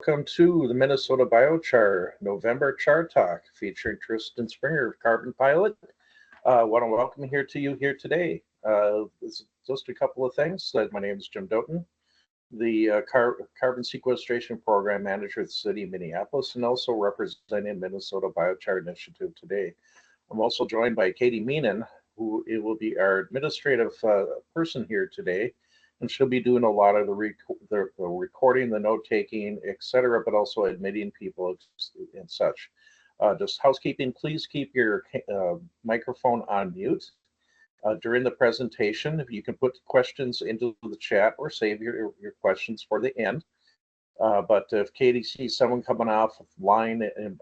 welcome to the Minnesota Biochar November Char Talk featuring Tristan Springer of Carbon Pilot. I want to welcome you here today. This is just a couple of things. My name is Jim Doughton, the Carbon Sequestration Program Manager at the City of Minneapolis, and also representing Minnesota Biochar Initiative today. I'm also joined by Katie Meenan, who will be our administrative person here today, and she'll be doing a lot of the recording, the note taking, etc., but also admitting people and such. Just housekeeping, please keep your microphone on mute. During the presentation, if you can put questions into the chat or save your questions for the end. But if Katie sees someone coming off line and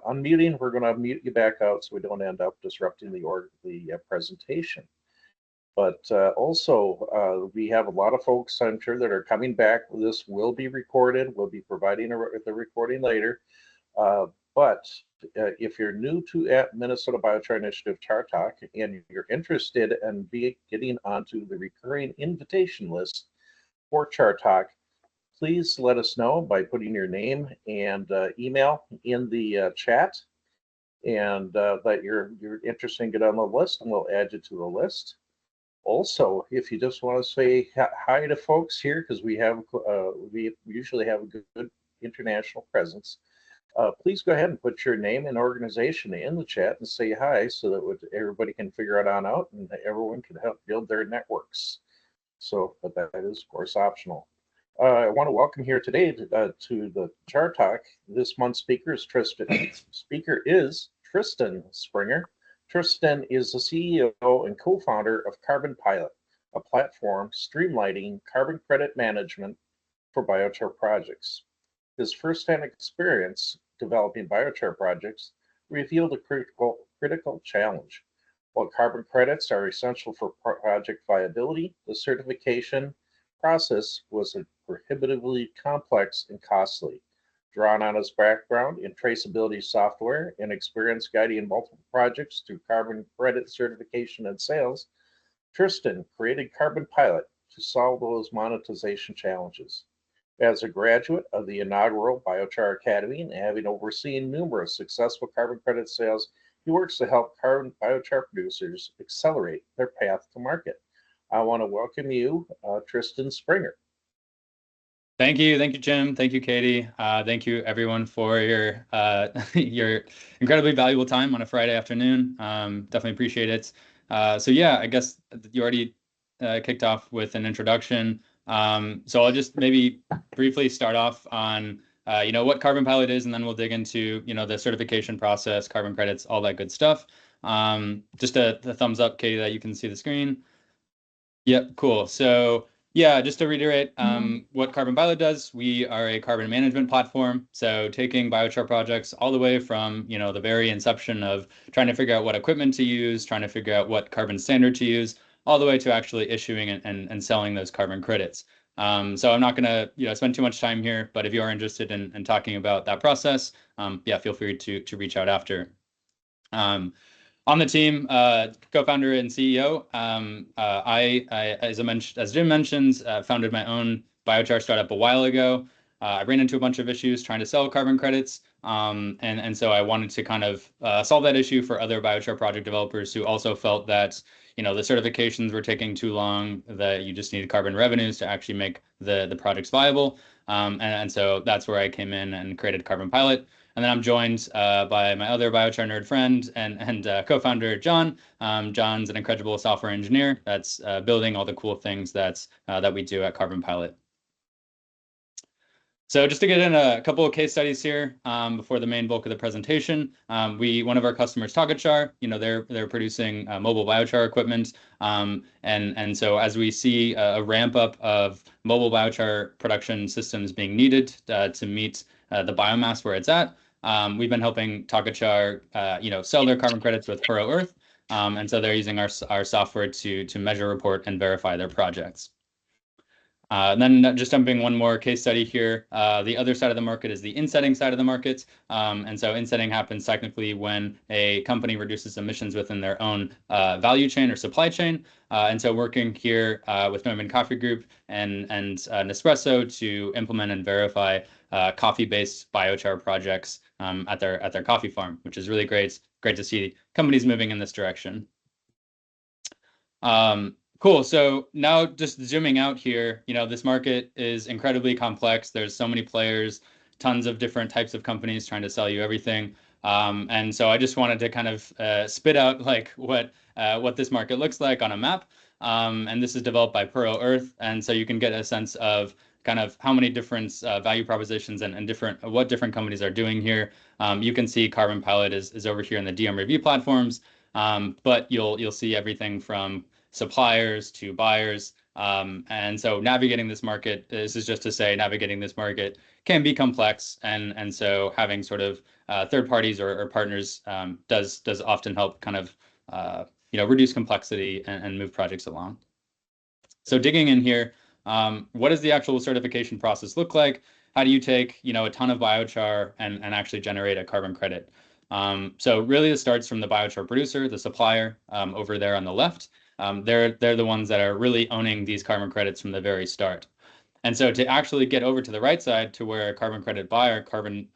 unmuting, we're going to mute you back out so we don't end up disrupting the presentation. But also, we have a lot of folks, I'm sure, that are coming back. This will be recorded. We'll be providing the recording later. But if you're new to Minnesota Biochar Initiative Char Talk and you're interested in getting onto the recurring invitation list for Char Talk, please let us know by putting your name and email in the chat, and that you're interested in getting on the list, and we'll add you to the list. Also, if you just want to say hi to folks here, because we usually have a good international presence, please go ahead and put your name and organization in the chat and say hi, so that everybody can figure it out and everyone can help build their networks. So, but that is of course optional. I want to welcome here today to the Char Talk. This month's speaker is Tristan. Tristan Springer. Tristan is the CEO and co-founder of Carbon Pilot, a platform streamlining carbon credit management for biochar projects. His first-hand experience developing biochar projects revealed a critical challenge. While carbon credits are essential for project viability, the certification process was prohibitively complex and costly. Drawn on his background in traceability software and experience guiding multiple projects through carbon credit certification and sales, Tristan created Carbon Pilot to solve those monetization challenges. As a graduate of the inaugural Biochar Academy and having overseen numerous successful carbon credit sales, he works to help carbon biochar producers accelerate their path to market. I want to welcome you, Tristan Springer. Thank you, Jim. Thank you, Katie. Thank you, everyone, for your incredibly valuable time on a Friday afternoon. Definitely appreciate it. So yeah, I guess you already kicked off with an introduction. So I'll just maybe briefly start off on what Carbon Pilot is, and then we'll dig into the certification process, carbon credits, all that good stuff. Just a thumbs up, Katie, that you can see the screen. Yep, cool. So yeah, just to reiterate what Carbon Pilot does, we are a carbon management platform. So taking biochar projects all the way from the very inception of trying to figure out what equipment to use, trying to figure out what carbon standard to use, all the way to actually issuing and selling those carbon credits. So I'm not going to spend too much time here, but if you are interested in talking about that process, yeah, feel free to reach out after. On the team, co-founder and CEO, as Jim mentioned, founded my own biochar startup a while ago. I ran into a bunch of issues trying to sell carbon credits, and so I wanted to kind of solve that issue for other biochar project developers who also felt that the certifications were taking too long, that you just needed carbon revenues to actually make the projects viable, and so that's where I came in and created Carbon Pilot. And then I'm joined by my other biochar nerd friend and co-founder, John. John's an incredible software engineer that's building all the cool things that we do at Carbon Pilot. So just to get in a couple of case studies here before the main bulk of the presentation, one of our customers, Biochar, they're producing mobile biochar equipment, and so as we see a ramp up of mobile biochar production systems being needed to meet the biomass where it's at, we've been helping Biochar, sell their carbon credits with Huro Earth, and so they're using our software to measure, report, and verify their projects. And then just jumping one more case study here, the other side of the market is the insetting side of the market. And so insetting happens technically when a company reduces emissions within their own value chain or supply chain. And so working here with Neumann Coffee Group and Nespresso to implement and verify coffee-based biochar projects at their coffee farm, which is really great. Great to see companies moving in this direction. Cool. So now just zooming out here, this market is incredibly complex. There's so many players, tons of different types of companies trying to sell you everything. And so I just wanted to kind of spit out like what this market looks like on a map. And this is developed by Pearl Earth. And so you can get a sense of kind of how many different value propositions and what different companies are doing here. You can see Carbon Pilot is over here in the DM review platforms. But you'll see everything from suppliers to buyers. And so navigating this market, this is just to say navigating this market can be complex. And so having sort of third parties or partners does often help kind of reduce complexity and move projects along. So digging in here, what does the actual certification process look like? How do you take a ton of biochar and actually generate a carbon credit? So really it starts from the biochar producer, the supplier over there on the left. They're the ones that are really owning these carbon credits from the very start. And so to actually get over to the right side to where a carbon credit buyer, carbon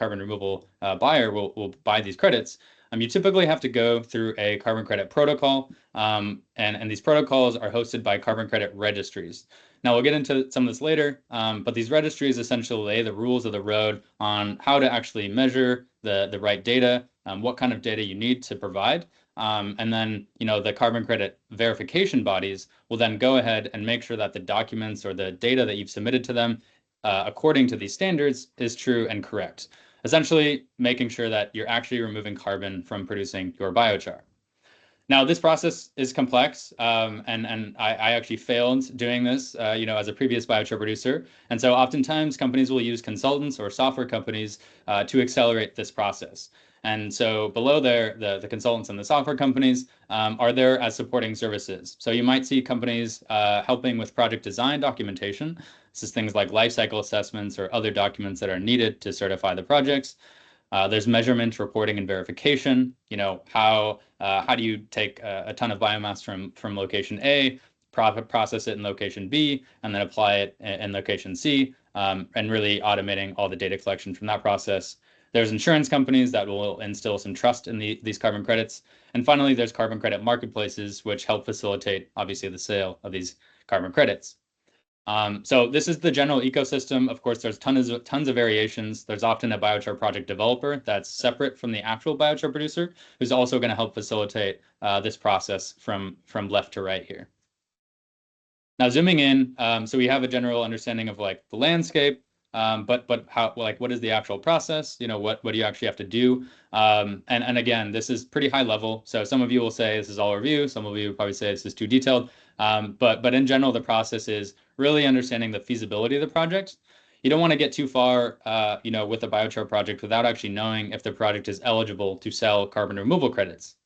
removal buyer will buy these credits, you typically have to go through a carbon credit protocol, and these protocols are hosted by carbon credit registries. Now we'll get into some of this later, but these registries essentially lay the rules of the road on how to actually measure the right data, what kind of data you need to provide, and then, the carbon credit verification bodies will then go ahead and make sure that the documents or the data that you've submitted to them, according to these standards, is true and correct. Essentially, making sure that you're actually removing carbon from producing your biochar. Now, this process is complex, and I actually failed doing this, as a previous biochar producer. And so oftentimes companies will use consultants or software companies to accelerate this process. And so below there, the consultants and the software companies are there as supporting services. So you might see companies helping with project design documentation. This is things like life cycle assessments or other documents that are needed to certify the projects. There's measurement, reporting, and verification. How do you take a ton of biomass from location A, process it in location B, and then apply it in location C, and really automating all the data collection from that process. There's insurance companies that will instill some trust in these carbon credits. And finally, there's carbon credit marketplaces, which help facilitate, obviously, the sale of these carbon credits. So this is the general ecosystem. Of course, there's tons of variations. There's often a biochar project developer that's separate from the actual biochar producer, who's also going to help facilitate this process from left to right here. Now zooming in, so we have a general understanding of like the landscape, but how, like, what is the actual process? What do you actually have to do? And again, this is pretty high level. So some of you will say this is all review. Some of you will probably say this is too detailed. But in general, the process is really understanding the feasibility of the project. You don't want to get too far, with a biochar project without actually knowing if the project is eligible to sell carbon removal credits.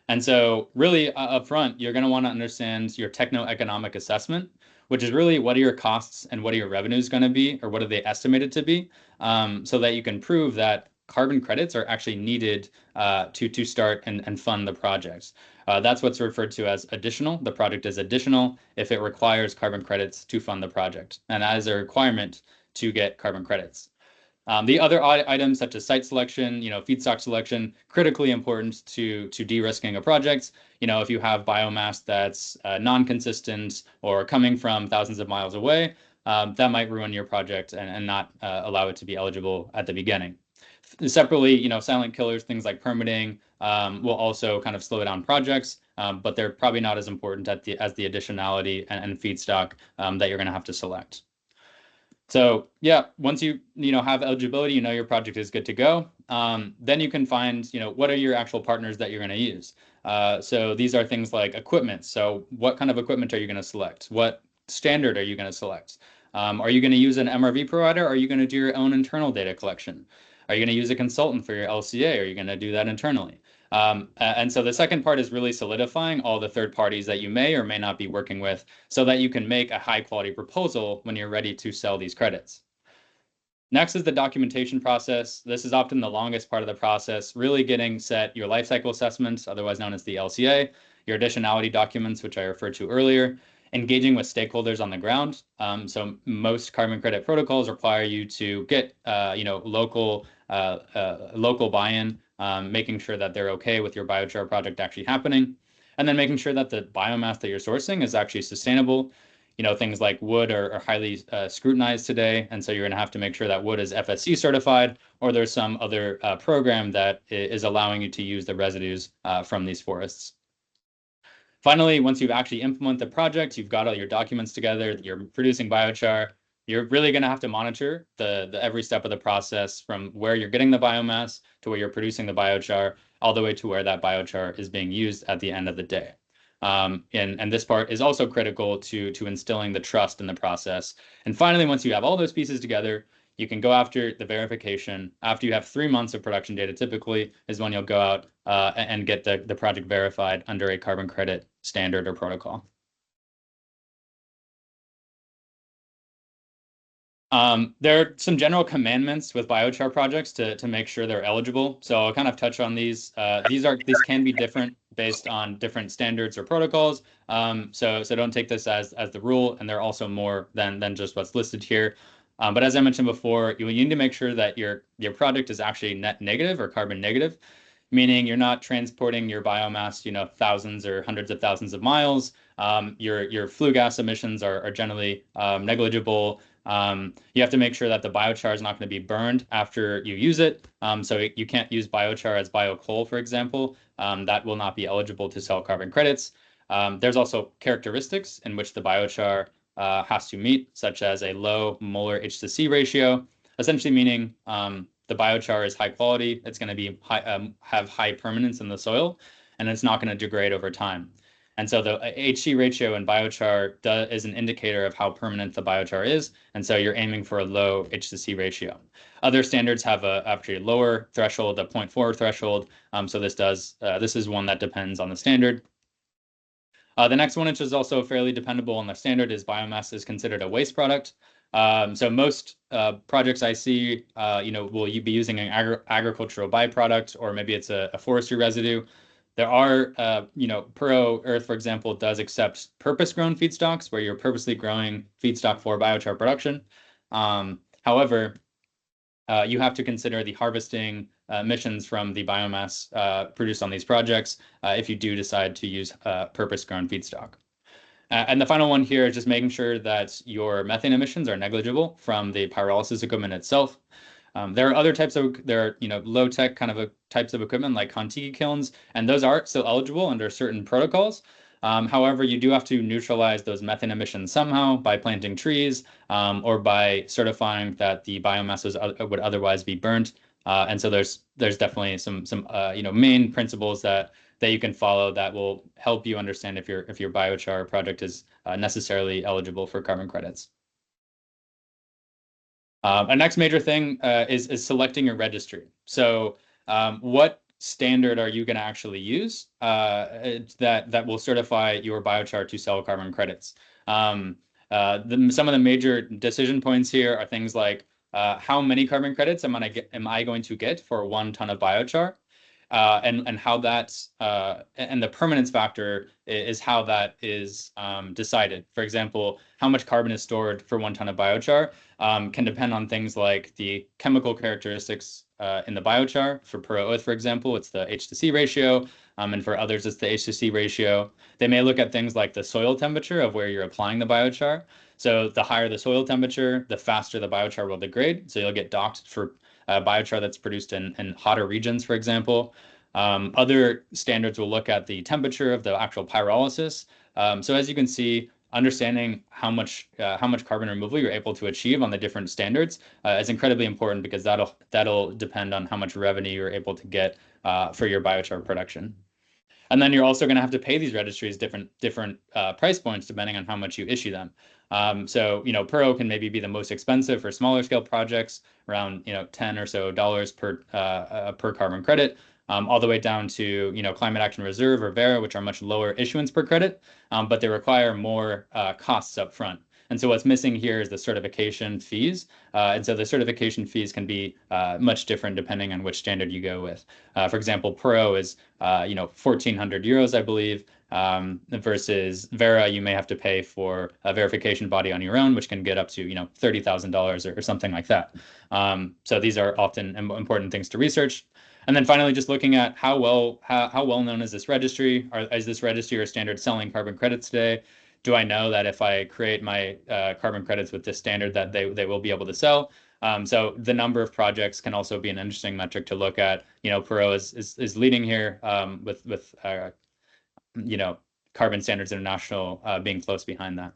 And so really up front, you're going to want to understand your techno-economic assessment, which is really what are your costs and what are your revenues going to be, or what are they estimated to be, so that you can prove that carbon credits are actually needed to start and fund the projects. That's what's referred to as additional. The project is additional if it requires carbon credits to fund the project. And that is a requirement to get carbon credits. The other items such as site selection, feedstock selection, critically important to de-risking a project. If you have biomass that's non-consistent or coming from thousands of miles away, that might ruin your project and not allow it to be eligible at the beginning. Separately, silent killers, things like permitting, will also kind of slow down projects, but they're probably not as important as the additionality and feedstock that you're going to have to select. So yeah, once you have eligibility, your project is good to go. Then you can find what are your actual partners that you're going to use. So these are things like equipment. So what kind of equipment are you going to select? What standard are you going to select? Are you going to use an MRV provider? Or are you going to do your own internal data collection? Are you going to use a consultant for your LCA? Or are you going to do that internally? And so the second part is really solidifying all the third parties that you may or may not be working with so that you can make a high quality proposal when you're ready to sell these credits. Next is the documentation process. This is often the longest part of the process, really getting set your life cycle assessments, otherwise known as the LCA, your additionality documents, which I referred to earlier, engaging with stakeholders on the ground. So most carbon credit protocols require you to get local buy-in, making sure that they're okay with your biochar project actually happening, and then making sure that the biomass that you're sourcing is actually sustainable. Things like wood are highly scrutinized today, and so you're going to have to make sure that wood is FSC certified, or there's some other program that is allowing you to use the residues from these forests. Finally, once you've actually implemented the project, you've got all your documents together, you're producing biochar, you're really going to have to monitor the every step of the process from where you're getting the biomass to where you're producing the biochar, all the way to where that biochar is being used at the end of the day. And this part is also critical to instilling the trust in the process. And finally, once you have all those pieces together, you can go after the verification. After you have 3 months of production data, typically is when you'll go out and get the project verified under a carbon credit standard or protocol. There are some general commandments with biochar projects to make sure they're eligible. So I'll kind of touch on these. These can be different based on different standards or protocols. So don't take this as the rule, and they're also more than just what's listed here. But as I mentioned before, you need to make sure that your project is actually net negative or carbon negative, meaning you're not transporting your biomass, thousands or hundreds of thousands of miles. Your flue gas emissions are generally negligible. You have to make sure that the biochar is not going to be burned after you use it. So you can't use biochar as biocoal, for example. That will not be eligible to sell carbon credits. There's also characteristics in which the biochar has to meet, such as a low molar H/C ratio, essentially meaning the biochar is high quality. It's going to be have high permanence in the soil, and it's not going to degrade over time. And so the HC ratio in biochar is an indicator of how permanent the biochar is. And so you're aiming for a low H/C ratio. Other standards have actually a lower threshold, a 0.4 threshold. So this is one that depends on the standard. The next one, which is also fairly dependable on the standard, is biomass is considered a waste product. So most projects I see, will you be using an agricultural byproduct, or maybe it's a forestry residue. There are, Pro Earth, for example, does accept purpose-grown feedstocks, where you're purposely growing feedstock for biochar production. However, you have to consider the harvesting emissions from the biomass produced on these projects if you do decide to use purpose-grown feedstock. And the final one here is just making sure that your methane emissions are negligible from the pyrolysis equipment itself. There are other types of low-tech kind of types of equipment like Contiki kilns, and those are still eligible under certain protocols. However, you do have to neutralize those methane emissions somehow by planting trees or by certifying that the biomass would otherwise be burnt. And so there's definitely some main principles that you can follow that will help you understand if your biochar project is necessarily eligible for carbon credits. A next major thing is selecting your registry. So what standard are you going to actually use that will certify your biochar to sell carbon credits? Some of the major decision points here are things like how many carbon credits am I going to get for 1 ton of biochar? And how that's and the permanence factor is how that is decided. For example, how much carbon is stored for 1 ton of biochar can depend on things like the chemical characteristics in the biochar. For Pro Oath, for example, it's the H/C ratio, and for others, it's the H/C ratio. They may look at things like the soil temperature of where you're applying the biochar. So the higher the soil temperature, the faster the biochar will degrade. So you'll get docked for biochar that's produced in hotter regions, for example. Other standards will look at the temperature of the actual pyrolysis. So as you can see, understanding how much carbon removal you're able to achieve on the different standards is incredibly important, because that'll depend on how much revenue you're able to get for your biochar production. And then you're also going to have to pay these registries different price points depending on how much you issue them. So Pro can maybe be the most expensive for smaller scale projects, around $10 or so per carbon credit. all the way down to, Climate Action Reserve or Verra, which are much lower issuance per credit, but they require more costs up front. And so what's missing here is the certification fees. And so the certification fees can be much different depending on which standard you go with. For example, Pro is 1,400 euros, I believe, versus Verra, you may have to pay for a verification body on your own, which can get up to $30,000 or something like that. So these are often important things to research. And then finally, just looking at how well known is this registry? Is this registry or standard selling carbon credits today? Do I know that if I create my carbon credits with this standard that they will be able to sell? So the number of projects can also be an interesting metric to look at. Perot is leading here with Carbon Standards International being close behind that.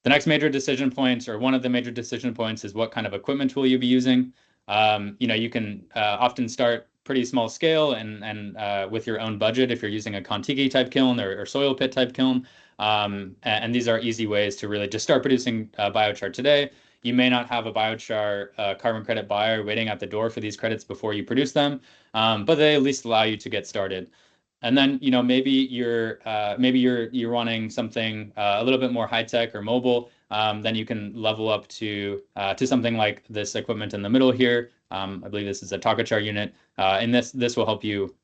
The next major decision point, or one of the major decision points, is what kind of equipment will you be using? You can often start pretty small scale and with your own budget if you're using a Contiki type kiln or soil pit type kiln. And these are easy ways to really just start producing biochar today. You may not have a biochar carbon credit buyer waiting at the door for these credits before you produce them, but they at least allow you to get started. And then, maybe you're wanting something a little bit more high tech or mobile. Then you can level up to something like this equipment in the middle here. I believe this is a Takachar unit, and this will help you,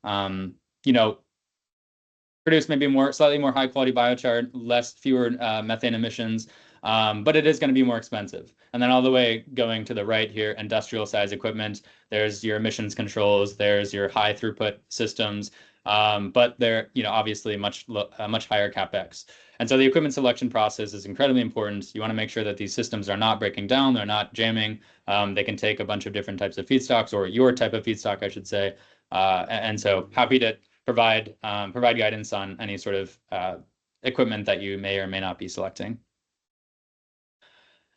produce maybe slightly more high quality biochar, fewer methane emissions, but it is going to be more expensive. And then all the way going to the right here, industrial size equipment. There's your emissions controls. There's your high throughput systems. But they're obviously much higher capex. And so the equipment selection process is incredibly important. You want to make sure that these systems are not breaking down, they're not jamming. They can take a bunch of different types of feedstocks, or your type of feedstock, I should say. And so happy to provide guidance on any sort of equipment that you may or may not be selecting.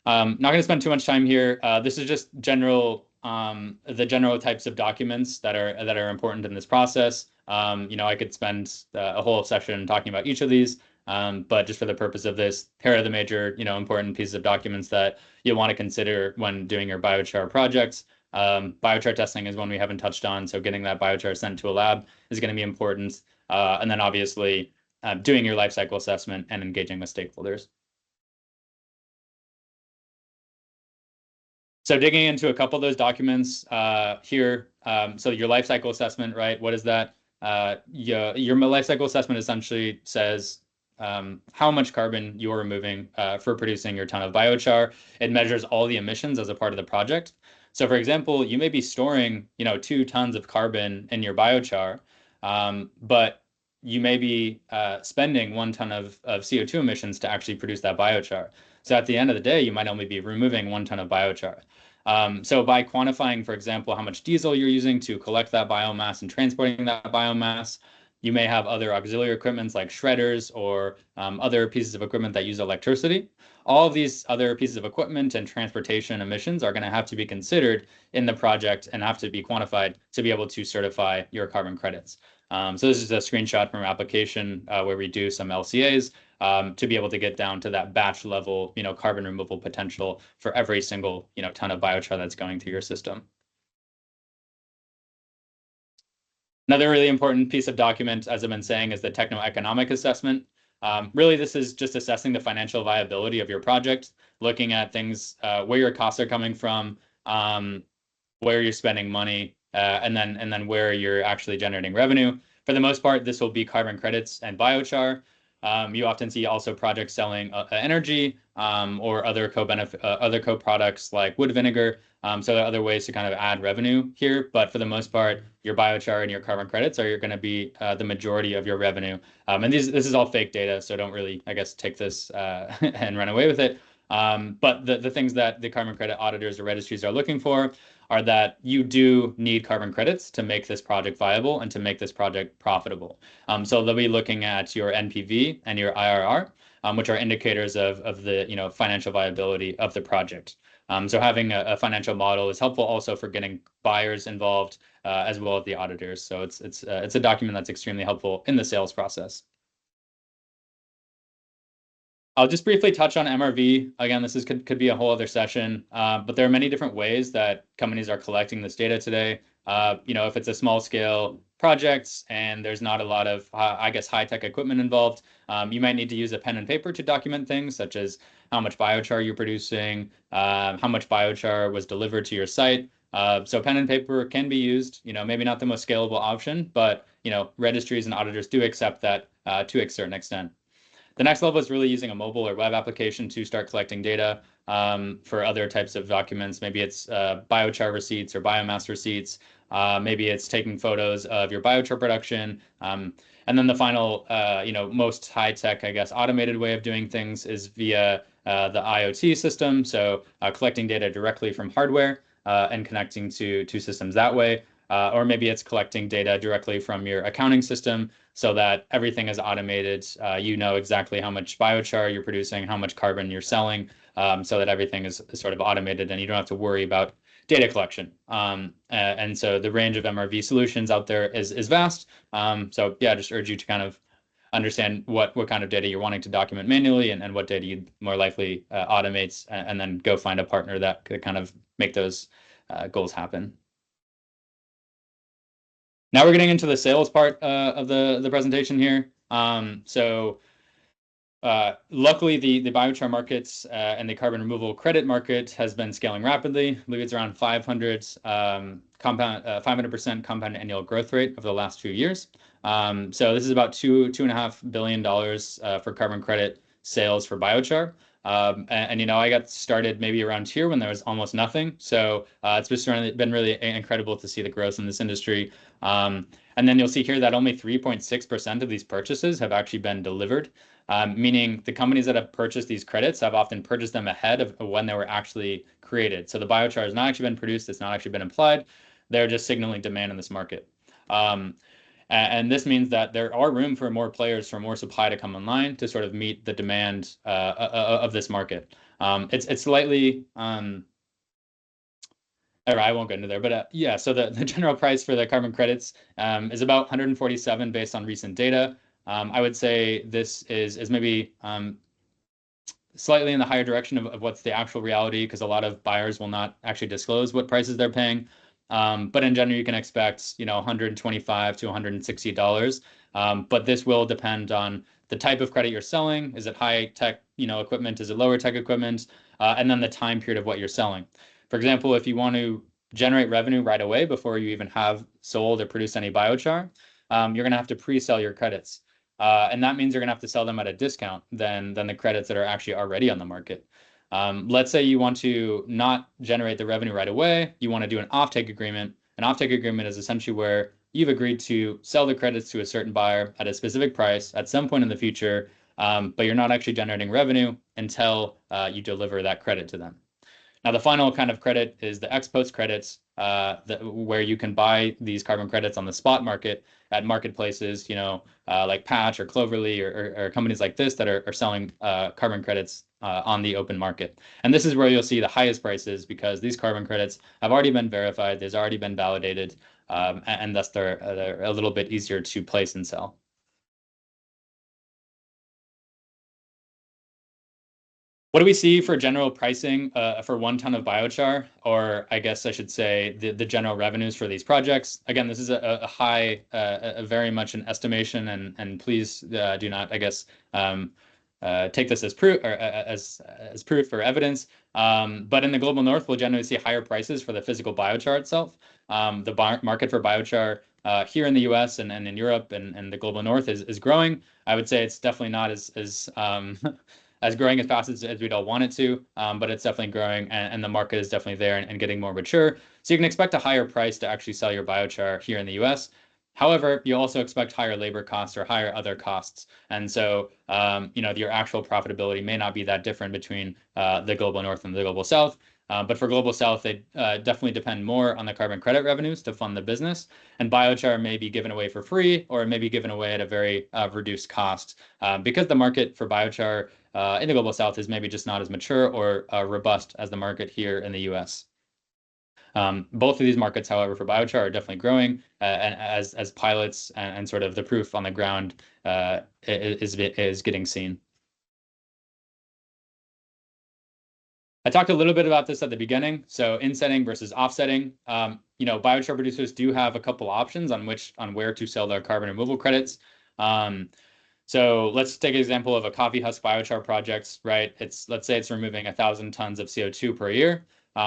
Not going to spend too much time here. This is just the general types of documents that are important in this process. I could spend a whole session talking about each of these, but just for the purpose of this, here are the major, important pieces of documents that you want to consider when doing your biochar projects. Biochar testing is one we haven't touched on, so getting that biochar sent to a lab is going to be important. And then obviously doing your life cycle assessment and engaging with stakeholders. So digging into a couple of those documents here. So your life cycle assessment, right? What is that? Your life cycle assessment essentially says how much carbon you're removing for producing your ton of biochar. It measures all the emissions as a part of the project. So for example, you may be storing 2 tons of carbon in your biochar, but you may be spending 1 ton of CO2 emissions to actually produce that biochar. So at the end of the day, you might only be removing 1 ton of biochar. So by quantifying, for example, how much diesel you're using to collect that biomass and transporting that biomass, you may have other auxiliary equipments like shredders or other pieces of equipment that use electricity. All of these other pieces of equipment and transportation emissions are going to have to be considered in the project and have to be quantified to be able to certify your carbon credits. So this is a screenshot from our application where we do some LCAs to be able to get down to that batch level, carbon removal potential for every single, ton of biochar that's going through your system. Another really important piece of document, as I've been saying, is the techno-economic assessment. Really, this is just assessing the financial viability of your project, looking at things, where your costs are coming from, where you're spending money, and then where you're actually generating revenue. For the most part, this will be carbon credits and biochar. You often see also projects selling energy or other co-products like wood vinegar. So there are other ways to kind of add revenue here, but for the most part, your biochar and your carbon credits are going to be the majority of your revenue. And this is all fake data, so don't really, I guess, take this and run away with it. But the things that the carbon credit auditors or registries are looking for are that you do need carbon credits to make this project viable and to make this project profitable. So they'll be looking at your NPV and your IRR, which are indicators of the financial viability of the project. So having a financial model is helpful also for getting buyers involved as well as the auditors. So it's a document that's extremely helpful in the sales process. I'll just briefly touch on MRV. Again, this could be a whole other session, but there are many different ways that companies are collecting this data today. if it's a small scale project and there's not a lot of, I guess, high tech equipment involved, you might need to use a pen and paper to document things such as how much biochar you're producing, how much biochar was delivered to your site. So pen and paper can be used, maybe not the most scalable option, but, registries and auditors do accept that to a certain extent. The next level is really using a mobile or web application to start collecting data for other types of documents. Maybe it's biochar receipts or biomass receipts. Maybe it's taking photos of your biochar production. And then the final, most high tech, I guess, automated way of doing things is via the IoT system. So collecting data directly from hardware and connecting to systems that way. Or maybe it's collecting data directly from your accounting system so that everything is automated. You know exactly how much biochar you're producing, how much carbon you're selling, so that everything is sort of automated and you don't have to worry about data collection. And so the range of MRV solutions out there is vast. So yeah, I just urge you to kind of understand what kind of data you're wanting to document manually and what data you'd more likely automate, and then go find a partner that could kind of make those goals happen. Now we're getting into the sales part of the presentation here. Luckily, the biochar markets and the carbon removal credit market has been scaling rapidly. I believe it's around 500% compound annual growth rate over the last few years. So this is about $2.5 billion for carbon credit sales for biochar. I got started maybe around here when there was almost nothing. So it's just been really incredible to see the growth in this industry. And then you'll see here that only 3.6% of these purchases have actually been delivered, meaning the companies that have purchased these credits have often purchased them ahead of when they were actually created. So the biochar has not actually been produced, it's not actually been applied. They're just signaling demand in this market. And this means that there are room for more players, for more supply to come online to sort of meet the demand of this market. It's slightly, I won't go into there, but yeah, so the general price for the carbon credits is about 147 based on recent data. I would say this is maybe slightly in the higher direction of what's the actual reality, because a lot of buyers will not actually disclose what prices they're paying. But in general, you can expect, $125 to $160. But this will depend on the type of credit you're selling. Is it high tech, equipment? Is it lower tech equipment? And then the time period of what you're selling. For example, if you want to generate revenue right away before you even have sold or produced any biochar, you're going to have to pre-sell your credits. And that means you're going to have to sell them at a discount than the credits that are actually already on the market. Let's say you want to not generate the revenue right away. You want to do an offtake agreement. An offtake agreement is essentially where you've agreed to sell the credits to a certain buyer at a specific price at some point in the future, but you're not actually generating revenue until you deliver that credit to them. Now, the final kind of credit is the ex-post credits, where you can buy these carbon credits on the spot market at marketplaces, like Patch or Cloverly or companies like this that are selling carbon credits on the open market. And this is where you'll see the highest prices, because these carbon credits have already been verified, there's already been validated, and thus they're a little bit easier to place and sell. What do we see for general pricing for 1 ton of biochar, or I guess I should say the general revenues for these projects? Again, this is a high, very much an estimation, and please do not, I guess, take this as proof or as proof or evidence. But in the global north, we'll generally see higher prices for the physical biochar itself. The market for biochar here in the U.S. and in Europe and the global north is growing. I would say it's definitely not as as growing as fast as we'd all want it to, but it's definitely growing, and the market is definitely there and getting more mature. So you can expect a higher price to actually sell your biochar here in the US. However, you also expect higher labor costs or higher other costs. And so, your actual profitability may not be that different between the global north and the global south. But for global south, they definitely depend more on the carbon credit revenues to fund the business. And biochar may be given away for free, or it may be given away at a very reduced cost, because the market for biochar in the global south is maybe just not as mature or robust as the market here in the US. Both of these markets, however, for biochar are definitely growing, and as pilots and sort of the proof on the ground is getting seen. I talked a little bit about this at the beginning. So insetting versus offsetting. Biochar producers do have a couple options on where to sell their carbon removal credits. So let's take an example of a coffee husk biochar project, right? Let's say it's removing 1,000 tons of CO2 per year.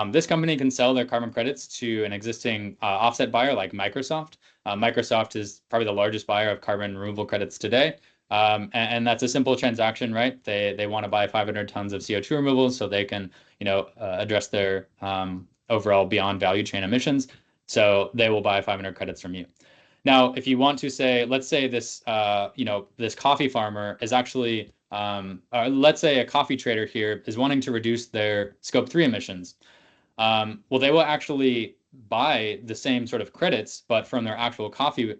This company can sell their carbon credits to an existing offset buyer like Microsoft. Microsoft is probably the largest buyer of carbon removal credits today. And that's a simple transaction, right? They want to buy 500 tons of CO2 removal so they can, address their overall beyond value chain emissions. So they will buy 500 credits from you. Now, if you want to say, let's say this coffee farmer is actually, let's say a coffee trader here is wanting to reduce their scope 3 emissions. Well, they will actually buy the same sort of credits, but from their actual coffee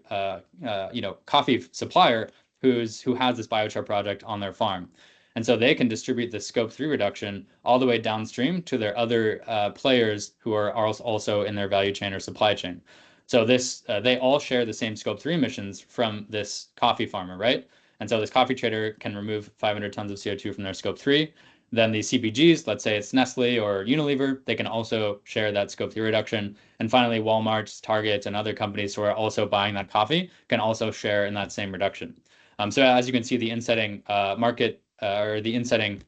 supplier who has this biochar project on their farm. And so they can distribute the scope 3 reduction all the way downstream to their other players who are also in their value chain or supply chain. So they all share the same scope 3 emissions from this coffee farmer, right? And so this coffee trader can remove 500 tons of CO2 from their scope 3. Then the CPGs, let's say it's Nestle or Unilever, they can also share that scope 3 reduction. And finally, Walmart, Target, and other companies who are also buying that coffee can also share in that same reduction. So as you can see, the insetting market or the insetting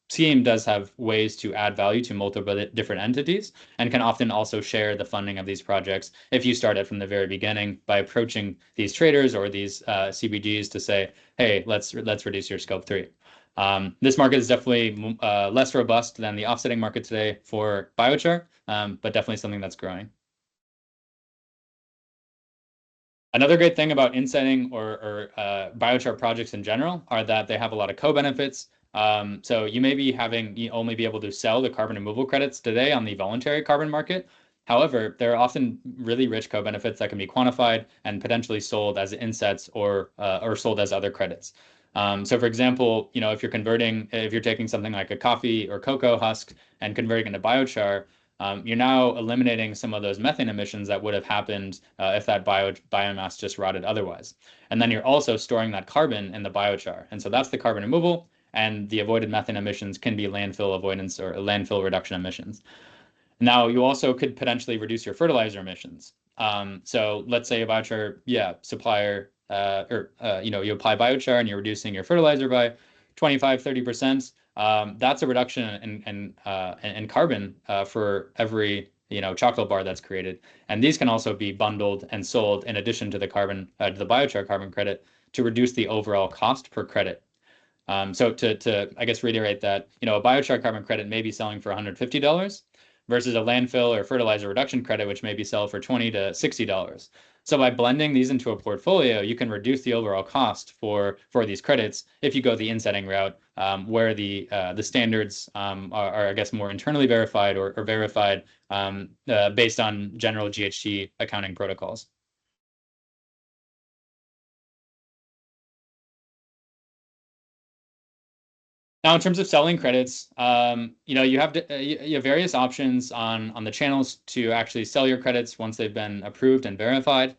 scheme does have ways to add value to multiple different entities and can often also share the funding of these projects if you start it from the very beginning by approaching these traders or these CPGs to say, hey, let's reduce your scope 3. This market is definitely less robust than the offsetting market today for biochar, but definitely something that's growing. Another great thing about insetting or biochar projects in general are that they have a lot of co-benefits. So you may be only be able to sell the carbon removal credits today on the voluntary carbon market. However, there are often really rich co-benefits that can be quantified and potentially sold as insets or sold as other credits. So for example, if you're taking something like a coffee or cocoa husk and converting into biochar, you're now eliminating some of those methane emissions that would have happened if that biomass just rotted otherwise. And then you're also storing that carbon in the biochar. And so that's the carbon removal, and the avoided methane emissions can be landfill avoidance or landfill reduction emissions. Now, you also could potentially reduce your fertilizer emissions. So let's say a biochar, supplier, you apply biochar and you're reducing your fertilizer by 25, 30%. That's a reduction in carbon for every chocolate bar that's created. And these can also be bundled and sold in addition to the biochar carbon credit to reduce the overall cost per credit. So to I guess reiterate that, a biochar carbon credit may be selling for $150 versus a landfill or fertilizer reduction credit, which may be sell for $20 to $60. So by blending these into a portfolio, you can reduce the overall cost for these credits if you go the insetting route, where the standards are, I guess, more internally verified or verified based on general GHG accounting protocols. Now, in terms of selling credits, you have various options on the channels to actually sell your credits once they've been approved and verified.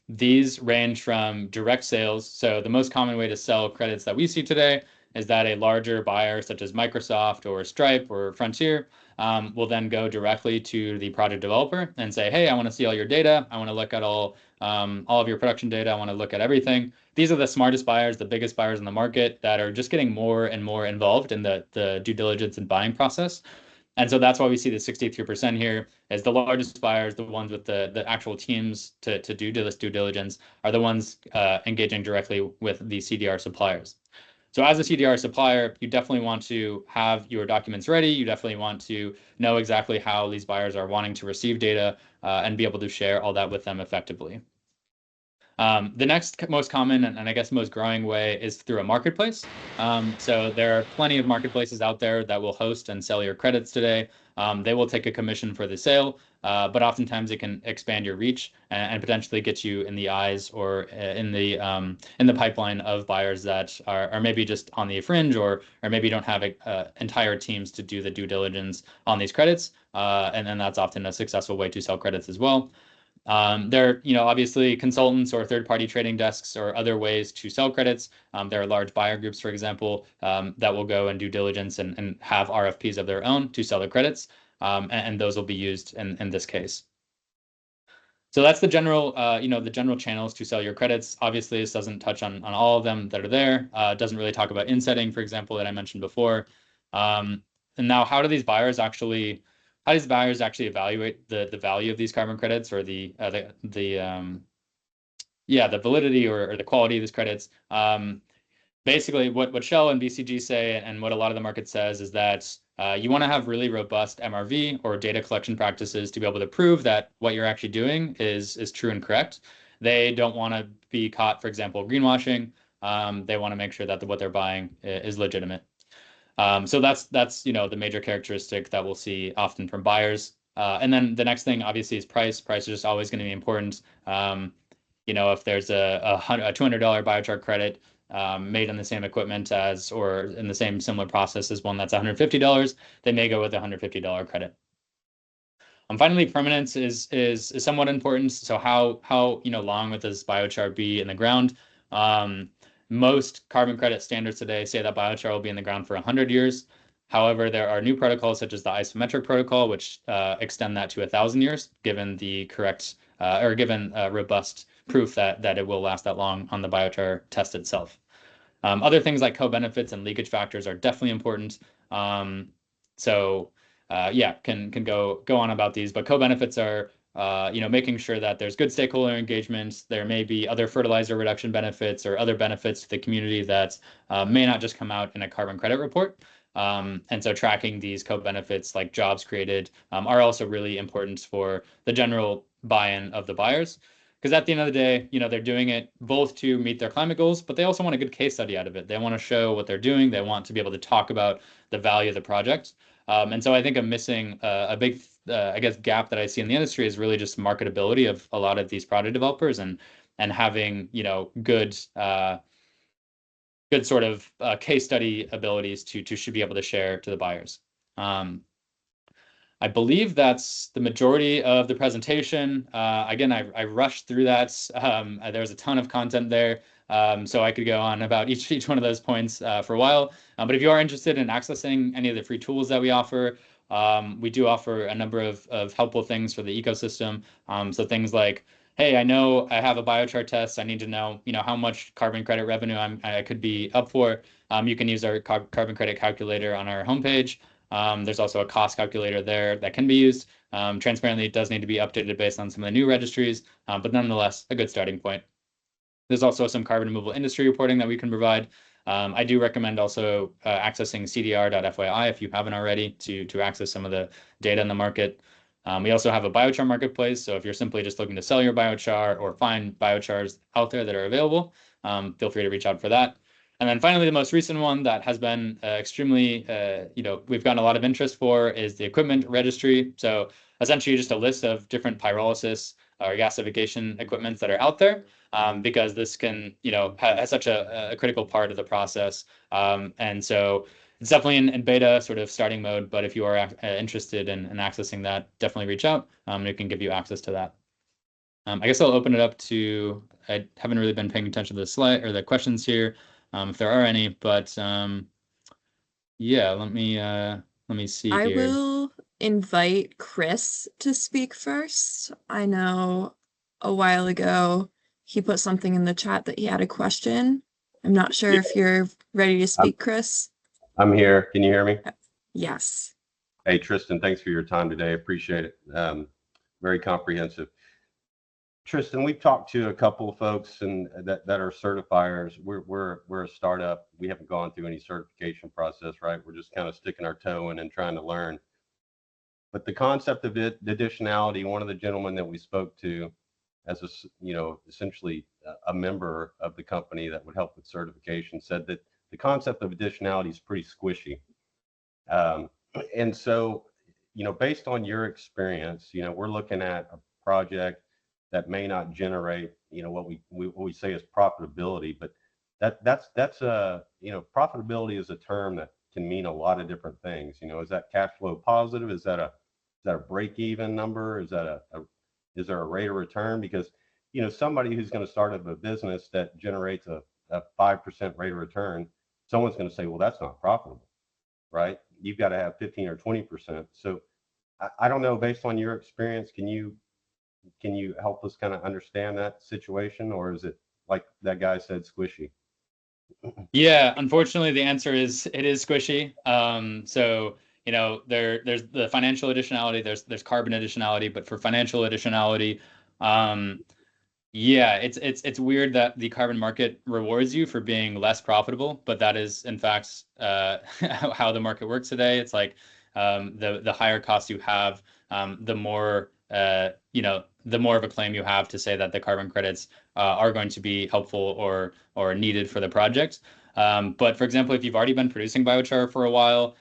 These range from direct sales. So the most common way to sell credits that we see today is that a larger buyer, such as Microsoft or Stripe or Frontier, will then go directly to the project developer and say, hey, I want to see all your data. I want to look at all of your production data. I want to look at everything. These are the smartest buyers, the biggest buyers in the market that are just getting more and more involved in the due diligence and buying process. And so that's why we see the 63% here as the largest buyers, the ones with the actual teams to do this due diligence are the ones engaging directly with the CDR suppliers. So as a CDR supplier, you definitely want to have your documents ready. You definitely want to know exactly how these buyers are wanting to receive data and be able to share all that with them effectively. The next most common and I guess most growing way is through a marketplace. So there are plenty of marketplaces out there that will host and sell your credits today. They will take a commission for the sale, but oftentimes it can expand your reach and potentially get you in the eyes or in the pipeline of buyers that are maybe just on the fringe or maybe don't have entire teams to do the due diligence on these credits. And then that's often a successful way to sell credits as well. There are, obviously consultants or third-party trading desks or other ways to sell credits. There are large buyer groups, for example, that will go and do diligence and have RFPs of their own to sell their credits, and those will be used in this case. So that's the general, the general channels to sell your credits. Obviously, this doesn't touch on all of them that are there. It doesn't really talk about insetting, for example, that I mentioned before. And now, how do these buyers actually evaluate the value of these carbon credits, or the validity or the quality of these credits? Basically, what Shell and BCG say, and what a lot of the market says, is that you want to have really robust MRV or data collection practices to be able to prove that what you're actually doing is true and correct. They don't want to be caught, for example, greenwashing. They want to make sure that what they're buying is legitimate. So that's the major characteristic that we'll see often from buyers. And then the next thing, obviously, is price. Price is just always going to be important. If there's a $200 biochar credit made on the same equipment as, or in the same similar process as one that's $150, they may go with a $150 credit. Finally, permanence is somewhat important. So how long would this biochar be in the ground? Most carbon credit standards today say that biochar will be in the ground for 100 years. However, there are new protocols such as the isometric protocol, which extend that to 1,000 years, given the correct or given robust proof that it will last that long on the biochar test itself. Other things like co-benefits and leakage factors are definitely important. Can go on about these, but co-benefits are making sure that there's good stakeholder engagement. There may be other fertilizer reduction benefits or other benefits to the community that may not just come out in a carbon credit report. And so tracking these co-benefits like jobs created are also really important for the general buy-in of the buyers. Because at the end of the day, they're doing it both to meet their climate goals, but they also want a good case study out of it. They want to show what they're doing. They want to be able to talk about the value of the project. And so I think I'm missing a big, gap that I see in the industry is really just marketability of a lot of these product developers and having, good sort of case study abilities to should be able to share to the buyers. I believe that's the majority of the presentation. Again, I rushed through that. There was a ton of content there, so I could go on about each one of those points for a while. But if you are interested in accessing any of the free tools that we offer, we do offer a number of helpful things for the ecosystem. So things like, hey, I know I have a biochar test. I need to know, how much carbon credit revenue I could be up for. You can use our carbon credit calculator on our homepage. There's also a cost calculator there that can be used. Transparently, it does need to be updated based on some of the new registries, but nonetheless, a good starting point. There's also some carbon removal industry reporting that we can provide. I do recommend also accessing cdr.fyi if you haven't already to access some of the data in the market. We also have a biochar marketplace, so if you're simply just looking to sell your biochar or find biochars out there that are available, feel free to reach out for that. And then finally, the most recent one that has been extremely, we've gotten a lot of interest for is the equipment registry. So essentially just a list of different pyrolysis or gasification equipments that are out there, because this can, has such a critical part of the process. And so it's definitely in beta sort of starting mode, but if you are interested in accessing that, definitely reach out. It can give you access to that. I guess I'll open it up to, I haven't really been paying attention to the slide or the questions here, if there are any, but yeah, let me see I here. will invite Chris to speak first. I know a while ago he put something in the chat that he had a question. I'm not sure if you're ready to speak, Chris. I'm here. Can you hear me? Yes. Hey, Tristan, thanks for your time today. Appreciate it. Very comprehensive. Tristan, we've talked to a couple of folks and that are certifiers. We're a startup. We haven't gone through any certification process, right? We're just kind of sticking our toe in and trying to learn. But the concept of additionality, one of the gentlemen that we spoke to as essentially a member of the company that would help with certification, said that the concept of additionality is pretty squishy. And so, based on your experience, we're looking at a project that may not generate, what we say is profitability, but that's profitability is a term that can mean a lot of different things. Is that cash flow positive? Is that a break even number? Is that Is there a rate of return? Because, somebody who's going to start up a business that generates a 5% rate of return, someone's going to say, well, that's not profitable, right? You've got to have 15 or 20%. So I don't know, based on your experience, can you help us kind of understand that situation, or is it like that guy said, squishy? Yeah, unfortunately, the answer is it is squishy. So there's the financial additionality, there's carbon additionality, but for financial additionality, yeah, it's weird that the carbon market rewards you for being less profitable, but that is in fact how the market works today. It's like the higher cost you have, the more the more of a claim you have to say that the carbon credits are going to be helpful or needed for the project. But for example, if you've already been producing biochar for a while,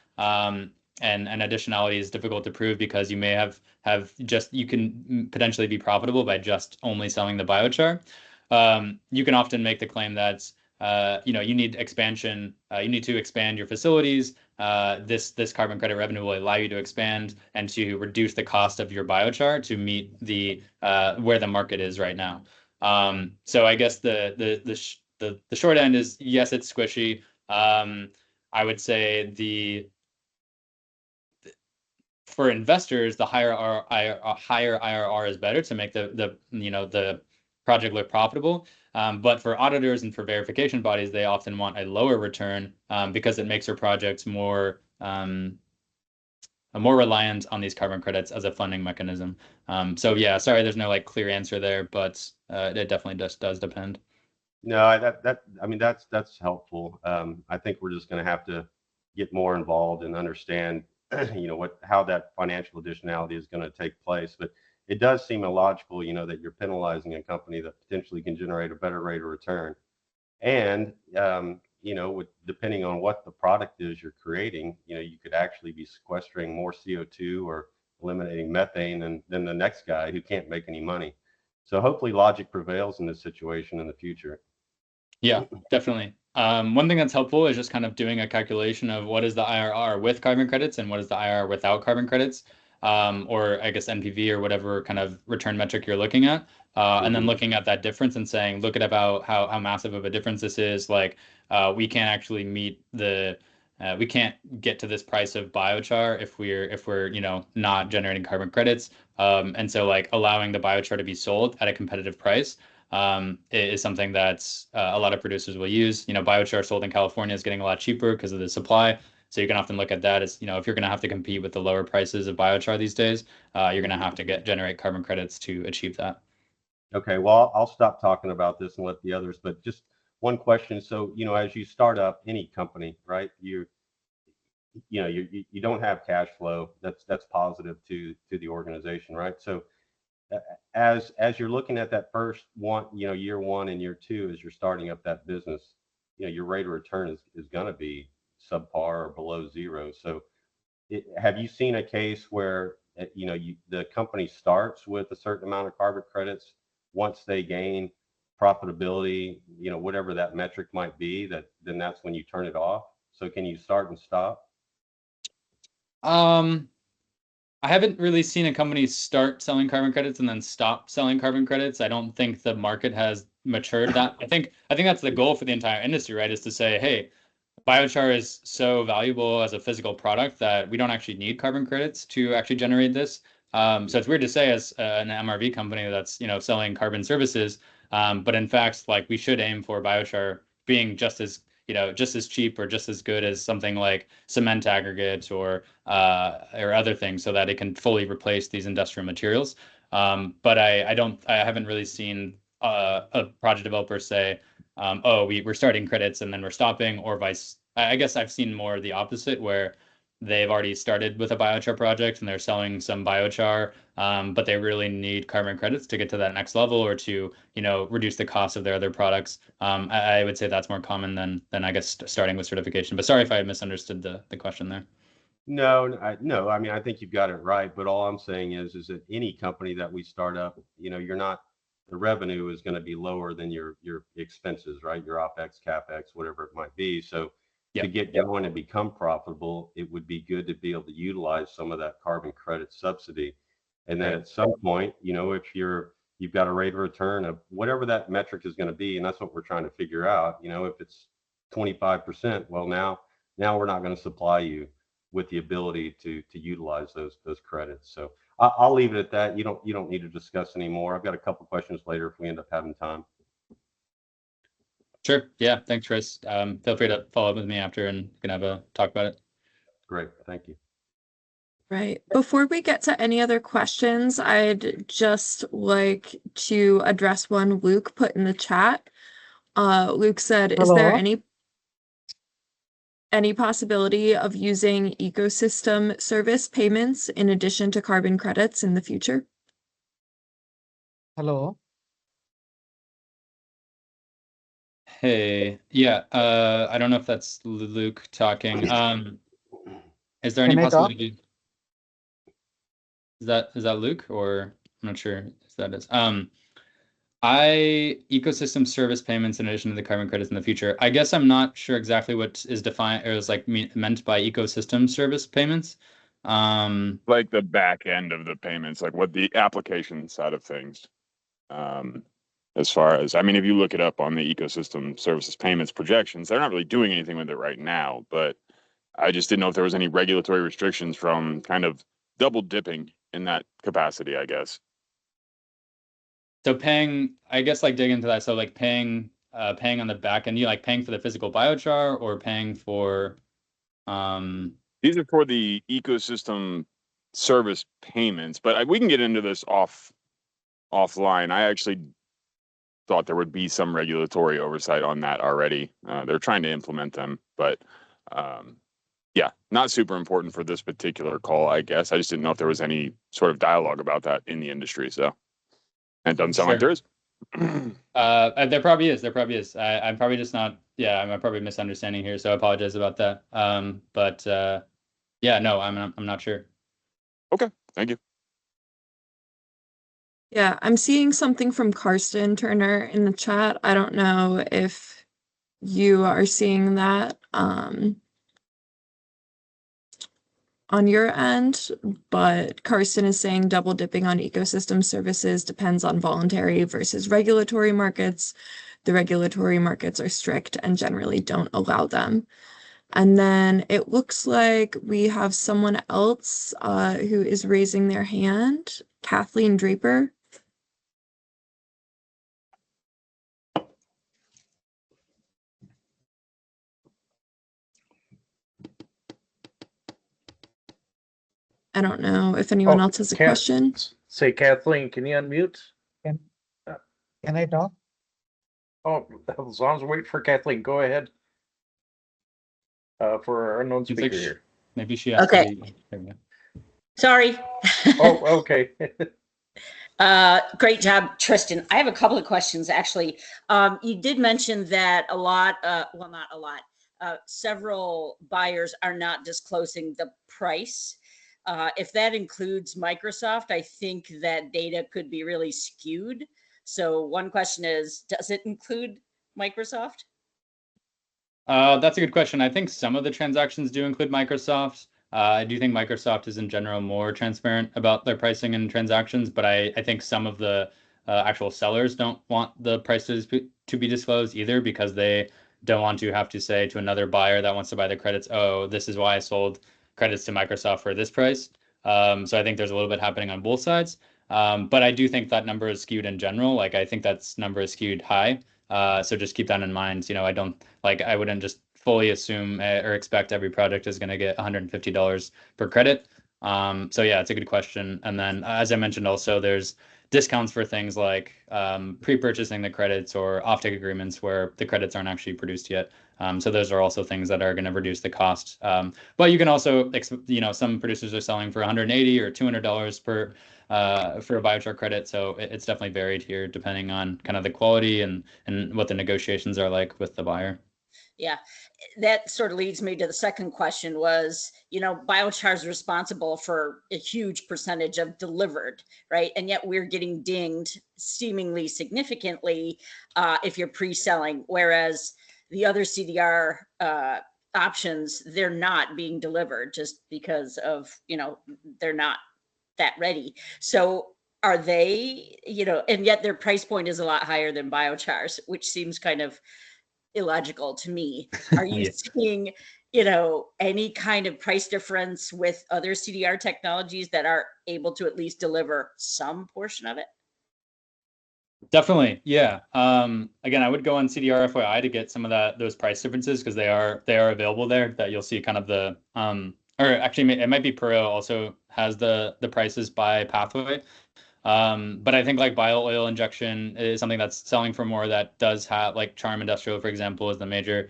and additionality is difficult to prove because you may have just, you can potentially be profitable by just only selling the biochar. You can often make the claim that you need expansion. You need to expand your facilities. This carbon credit revenue will allow you to expand and to reduce the cost of your biochar to meet the where the market is right now. So I guess the short end is yes, it's squishy. I would say for investors, the higher IRR is better to make the project look profitable. But for auditors and for verification bodies, they often want a lower return because it makes their projects more reliant on these carbon credits as a funding mechanism. So yeah, sorry, there's no clear answer there, but it definitely does depend. No, that's helpful. I think we're just going to have to get more involved and understand, how that financial additionality is going to take place. But it does seem illogical, that you're penalizing a company that potentially can generate a better rate of return. And, depending on what the product is you're creating, you could actually be sequestering more CO2 or eliminating methane than the next guy who can't make any money. So hopefully logic prevails in this situation in the future. Yeah, definitely. One thing that's helpful is just kind of doing a calculation of what is the IRR with carbon credits and what is the IRR without carbon credits, or I guess NPV or whatever kind of return metric you're looking at, and then looking at that difference and saying, look at about how massive of a difference this is. We can't actually we can't get to this price of biochar if we're not generating carbon credits, and so allowing the biochar to be sold at a competitive price is something that's a lot of producers will use. Biochar sold in California is getting a lot cheaper because of the supply. So you can often look at that as, if you're going to have to compete with the lower prices of biochar these days, you're going to have to generate carbon credits to achieve that. Okay, well, I'll stop talking about this and let the others, but just one question. So, as you start up any company, right, you don't have cash flow that's positive to the organization, right? So as you're looking at that first one, year one and year two, as you're starting up that business, your rate of return is going to be subpar or below zero. So have you seen a case where the company starts with a certain amount of carbon credits, once they gain profitability, whatever that metric might be, then that's when you turn it off? So can you start and stop? I haven't really seen a company start selling carbon credits and then stop selling carbon credits. I don't think the market has matured that. I think that's the goal for the entire industry, right? Is to say, hey, biochar is so valuable as a physical product that we don't actually need carbon credits to actually generate this. So it's weird to say as an MRV company that's selling carbon services, but in fact, we should aim for biochar being just as cheap or just as good as something like cement aggregates or other things, so that it can fully replace these industrial materials. But I haven't really seen a project developer say, we're starting credits and then we're stopping, or vice. I guess I've seen more of the opposite, where they've already started with a biochar project and they're selling some biochar, but they really need carbon credits to get to that next level or to reduce the cost of their other products. I would say that's more common than I guess starting with certification. But sorry if I misunderstood the question there. No, I think you've got it right. But all I'm saying is that any company that we start up, the revenue is going to be lower than your expenses, right? Your OPEX, CAPEX, whatever it might be. So to get going and become profitable, it would be good to be able to utilize some of that carbon credit subsidy. And then at some point, if you've got a rate of return of whatever that metric is going to be, and that's what we're trying to figure out. If it's 25%, well, now we're not going to supply you with the ability to utilize those credits. So I'll leave it at that. You don't need to discuss anymore. I've got a couple questions later if we end up having time. Sure. Yeah. Thanks, Chris. Feel free to follow up with me after and we can have a talk about it. Great. Thank you. Right. Before we get to any other questions, I'd just like to address one Luke put in the chat. Luke said, "Is there any possibility of using ecosystem service payments in addition to carbon credits in the future?" Hello. Hey, yeah. I don't know if that's Luke talking. Is there any Can I talk? possibility? Is that Luke, or I'm not sure if that is. Ecosystem service payments in addition to the carbon credits in the future. I guess I'm not sure exactly what is defined or is like meant by ecosystem service payments. Like the back end of the payments, like what the application side of things. As far as, I mean, if you look it up on the ecosystem services payments projections, they're not really doing anything with it right now, but I just didn't know if there was any regulatory restrictions from kind of double dipping in that capacity, I guess. So paying, I guess, like dig into that. So like paying on the back end, you like paying for the physical biochar or paying for These are for the ecosystem service payments, but we can get into this offline. I actually thought there would be some regulatory oversight on that already. They're trying to implement them, but yeah, not super important for this particular call, I guess. I just didn't know if there was any sort of dialogue about that in the industry. So, and it doesn't sound like there is. There probably is. There probably is. I'm probably just not. Yeah, I'm probably misunderstanding here, so I apologize about that. But yeah, no, I'm not sure. Okay, thank you. Yeah, I'm seeing something from Karsten Turner in the chat. I don't know if you are seeing that on your end, but Karsten is saying double dipping on ecosystem services depends on voluntary versus regulatory markets. The regulatory markets are strict and generally don't allow them. And then it looks like we have someone else who is raising their hand, Kathleen Draper. I don't know if anyone else has a question. Say, Kathleen, can you unmute? Can I talk? Oh, as long as we wait for Kathleen, go ahead. For our unknown speaker here. Maybe she has Okay. to be. Sorry. Oh, okay. Great job, Tristan. I have a couple of questions, actually. You did mention that a lot, well, not a lot, several buyers are not disclosing the price. If that includes Microsoft, I think that data could be really skewed. So one question is, does it include Microsoft? That's a good question. I think some of the transactions do include Microsoft. I do think Microsoft is in general more transparent about their pricing and transactions, but I think some of the actual sellers don't want the prices to be disclosed either because they don't want to have to say to another buyer that wants to buy the credits, oh, this is why I sold credits to Microsoft for this price. So I think there's a little bit happening on both sides. But I do think that number is skewed in general. Like I think that number is skewed high. So just keep that in mind. I wouldn't just fully assume or expect every project is going to get $150 per credit. So yeah, it's a good question. And then as I mentioned, also there's discounts for things like pre-purchasing the credits or offtake agreements where the credits aren't actually produced yet. So those are also things that are going to reduce the cost. But you can also, some producers are selling for $180 or $200 for a biochar credit. So it's definitely varied here depending on kind of the quality and what the negotiations are like with the buyer. Yeah, that sort of leads me to the second question was, biochar is responsible for a huge percentage of delivered, right? And yet we're getting dinged seemingly significantly if you're pre-selling, whereas the other CDR options, they're not being delivered just because of, they're not that ready. So are they, and yet their price point is a lot higher than Biochar's, which seems kind of illogical to me. Are you Yeah. seeing, any kind of price difference with other CDR technologies that are able to at least deliver some portion of it? Definitely, yeah. Again, I would go on CDR FYI to get some of those price differences because they are available there. That you'll see kind of the or actually it might be Pro also has the prices by pathway. But I think like bio oil injection is something that's selling for more. That does have like Charm Industrial, for example, is the major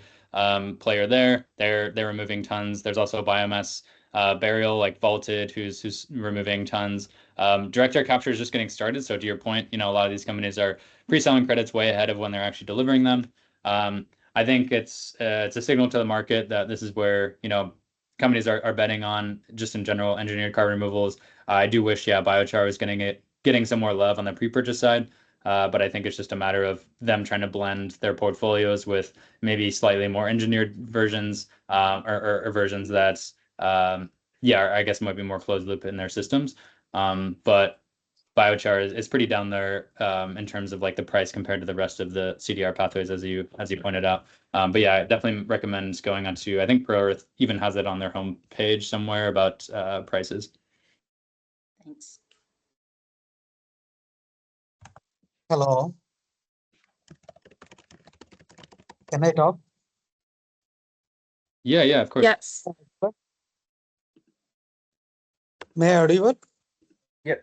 player there. They're removing tons. There's also biomass burial like Vaulted, who's removing tons. Direct air capture is just getting started. So to your point, a lot of these companies are pre-selling credits way ahead of when they're actually delivering them. I think it's a signal to the market that this is where companies are betting on just in general engineered carbon removals. I do wish, Biochar was getting some more love on the pre-purchase side. But I think it's just a matter of them trying to blend their portfolios with maybe slightly more engineered versions or versions that's I guess might be more closed loop in their systems. But Biochar is pretty down there in terms of like the price compared to the rest of the CDR pathways, as you pointed out. But yeah, I definitely recommend going onto. I think Pro Earth even has it on their homepage somewhere about prices. Thanks. Hello. Can I talk? Yeah, of course. Yes. May I audible? Yes.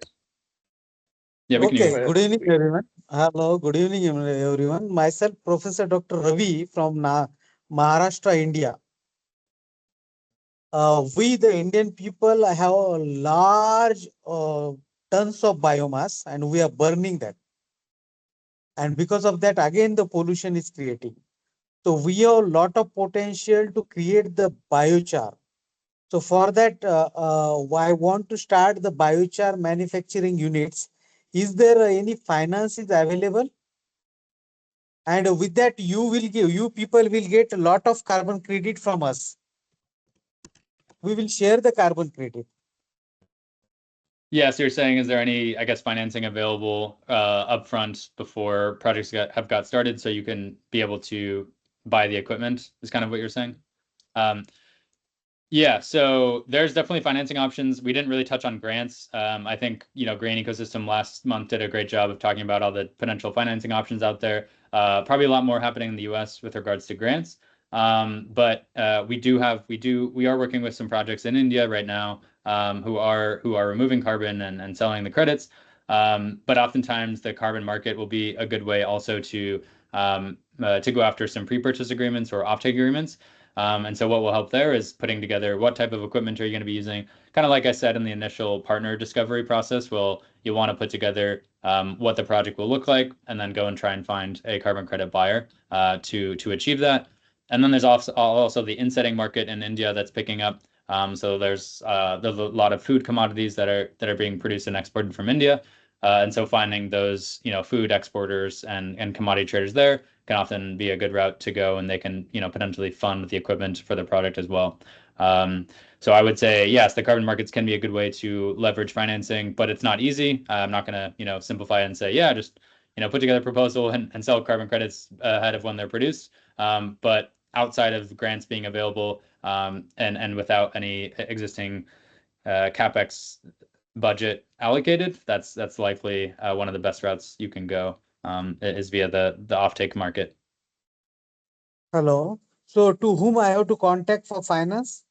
Yeah, we can hear Okay, you. good evening, everyone. Hello, good evening, everyone. Myself, Professor Dr. Ravi from Maharashtra, India. We, the Indian people, have a large tons of biomass and we are burning that. And because of that, again, the pollution is creating. So we have a lot of potential to create the biochar. So for that, I want to start the biochar manufacturing units. Is there any finances available? And with that, you people will get a lot of carbon credit from us. We will share the carbon credit. Yeah, so you're saying, is there any, I guess, financing available upfront before projects have got started, so you can be able to buy the equipment? Is kind of what you're saying. Yeah, so there's definitely financing options. We didn't really touch on grants. I think, Grain Ecosystem last month did a great job of talking about all the potential financing options out there. Probably a lot more happening in the US with regards to grants. But we are working with some projects in India right now who are removing carbon and selling the credits. But oftentimes the carbon market will be a good way also to go after some pre-purchase agreements or offtake agreements. And so what will help there is putting together what type of equipment are you going to be using. Kind of like I said in the initial partner discovery process, you'll want to put together what the project will look like, and then go and try and find a carbon credit buyer to achieve that. And then there's also the insetting market in India that's picking up. So there's a lot of food commodities that are being produced and exported from India. And so finding those, food exporters and commodity traders there can often be a good route to go, and they can, potentially fund the equipment for the product as well. So I would say, yes, the carbon markets can be a good way to leverage financing, but it's not easy. I'm not going to, simplify it and say, yeah, just, put together a proposal and sell carbon credits ahead of when they're produced. But outside of grants being available and without any existing CapEx budget allocated, that's likely one of the best routes you can go is via the offtake market. Hello. So to whom I have to contact for finance?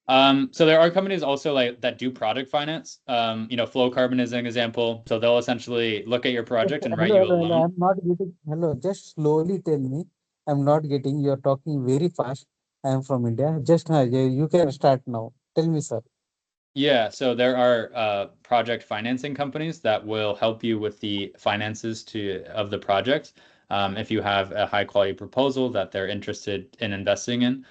So there are companies also like that do project finance. Flow Carbon is an example. So they'll essentially look at your project and write you a loan. I'm not getting. Hello, just slowly tell me. I'm not getting. You're talking very fast. I am from India. Just you can start now. Tell me, sir. Yeah, so there are project financing companies that will help you with the finances of the project. If you have a high quality proposal that they're interested in investing in.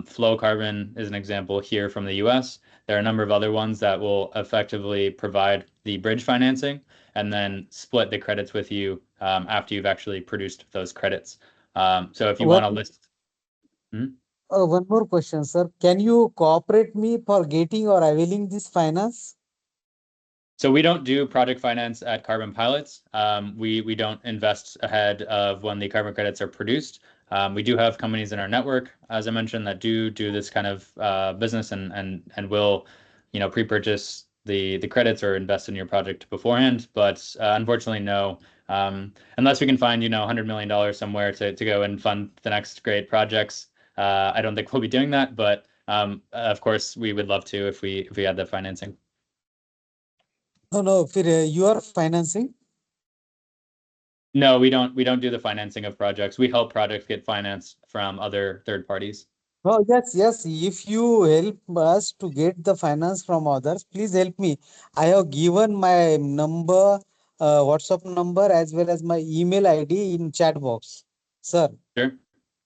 Flow Carbon is an example here from the US. There are a number of other ones that will effectively provide the bridge financing and then split the credits with you after you've actually produced those credits. So if you want to list. One more question, sir. Can you cooperate me for getting or availing this finance? So we don't do project finance at Carbon Pilots. We don't invest ahead of when the carbon credits are produced. We do have companies in our network, as I mentioned, that do this kind of business and will, pre-purchase the credits or invest in your project beforehand. But unfortunately, no. Unless we can find, $100 million somewhere to go and fund the next great projects, I don't think we'll be doing that. But of course, we would love to if we had the financing. No, you are financing? No, we don't do the financing of projects. We help projects get financed from other third parties. Oh, yes. If you help us to get the finance from others, please help me. I have given my number, WhatsApp number, as well as my email ID in chat box. Sir. Sure.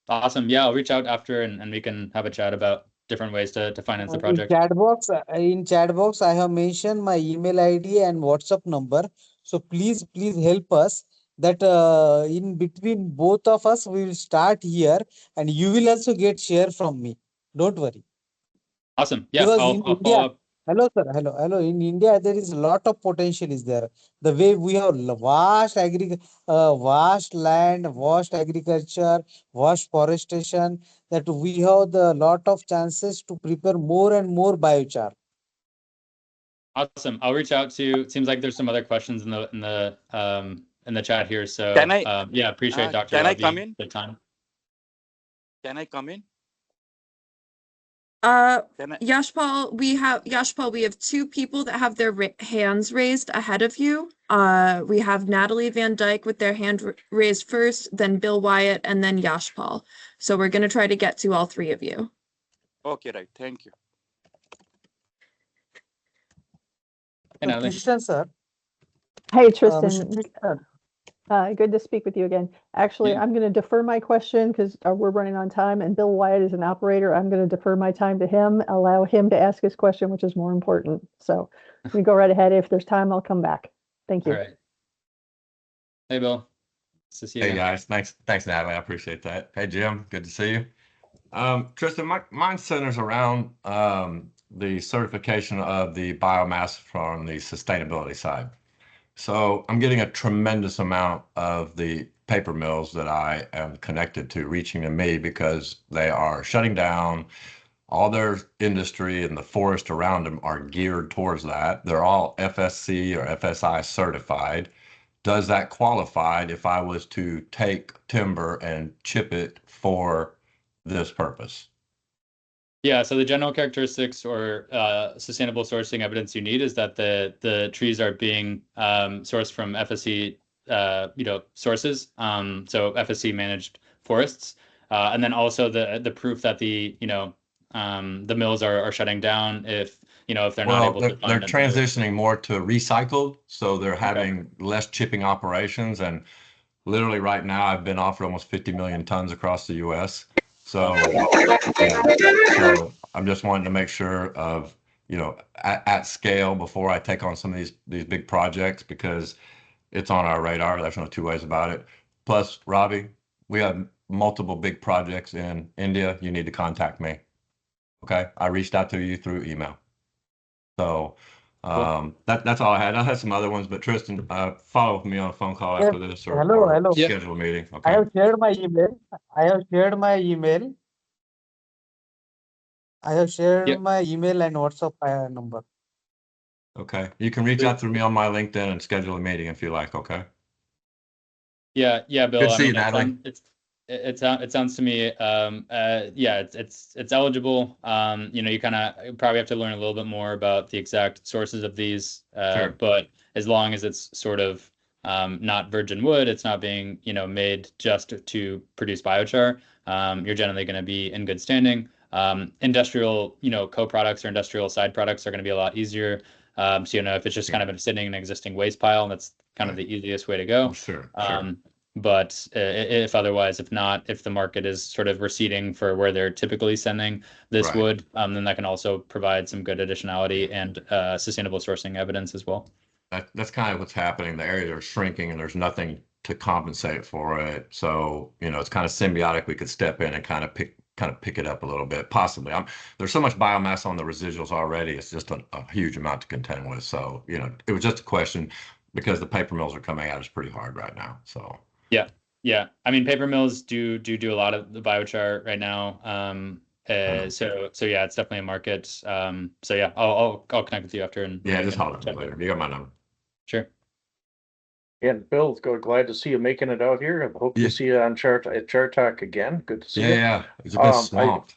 Awesome. Yeah, I'll reach out after and we can have a chat about different ways to finance the project. In chat box, I have mentioned my email ID and WhatsApp number. So please help us that in between both of us, we will start here and you will also get share from me. Don't worry. Awesome. Yeah, Because I'll in follow India, up. hello, sir. Hello. In India, there is a lot of potential is there. The way we have vast land, vast agriculture, vast forestation, that we have the lot of chances to prepare more and more biochar. Awesome. I'll reach out to. Seems like there's some other questions in the chat here. So Can I? yeah, appreciate Dr. Can I Ravi, come in? the time. Can I come in? Can I? Yashpal, we have two people that have their hands raised ahead of you. We have Natalie Van Dyke with their hand raised first, then Bill Wyatt, and then Yashpal. So we're gonna try to get to all three of you. Okay, right. Thank you. Hey, Natalie. Tristan, sir. Hey, Mr. Tristan. Tristan. Good to speak with you again. Actually, Yeah. I'm going to defer my question because we're running on time, and Bill Wyatt is an operator. I'm going to defer my time to him, allow him to ask his question, which is more important. So we go right ahead. If there's time, I'll come back. Thank you. All right. Hey, Bill. Nice to see you Hey again. guys, thanks Natalie, I appreciate that. Hey Jim, good to see you. Tristan, mine centers around the certification of the biomass from the sustainability side. So I'm getting a tremendous amount of the paper mills that I am connected to reaching to me because they are shutting down. All their industry and the forest around them are geared towards that. They're all FSC or FSI certified. Does that qualify if I was to take timber and chip it for this purpose? Yeah, so the general characteristics or sustainable sourcing evidence you need is that the trees are being sourced from FSC sources, so FSC managed forests, and then also the proof that the mills are shutting down if they're not able to They're fund transitioning more to recycled, so they're having less chipping operations. And literally right now, I've been offered almost 50 million tons across the U.S. So, so I'm just wanting to make sure of, at scale before I take on some of these big projects, because it's on our radar. There's no two ways about it. Plus, Ravi, we have multiple big projects in India. You need to contact me. Okay. I reached out to you through email. So that's all I had. I had some other ones, but Tristan, follow with me on a phone call after this or Hello. schedule a meeting. Okay. I have shared my email. I have shared my email and WhatsApp number. Okay. You can reach out through me on my LinkedIn and schedule a meeting if you like. Okay. Yeah, Bill. Good to see you, Natalie. It sounds to me, it's eligible. You kind of probably have to learn a little bit more about the exact sources of these. Sure. But as long as it's sort of not virgin wood, it's not being made just to produce biochar. You're generally going to be in good standing. Industrial co-products or industrial side products are going to be a lot easier. So if it's just kind of sitting in an existing waste pile, that's kind of the easiest way to go. Sure. But if otherwise, if the market is sort of receding for where they're typically sending this wood, then that can also provide some good additionality and sustainable sourcing evidence as well. That's kind of what's happening. The areas are shrinking and there's nothing to compensate for it. So, it's kind of symbiotic. We could step in and kind of kind of pick it up a little bit, possibly. There's so much biomass on the residuals already. It's just a huge amount to contend with. So, it was just a question because the paper mills are coming at us pretty hard right now. So yeah. I mean, paper mills do a lot of the biochar right now. So yeah, it's definitely a market. So yeah, I'll connect with you after and just holler at me later. You got my number. Sure. And Bill, glad to see you making it out here. I hope to see you on Char Talk again. Good to see you. Yeah, it's a bit swamped.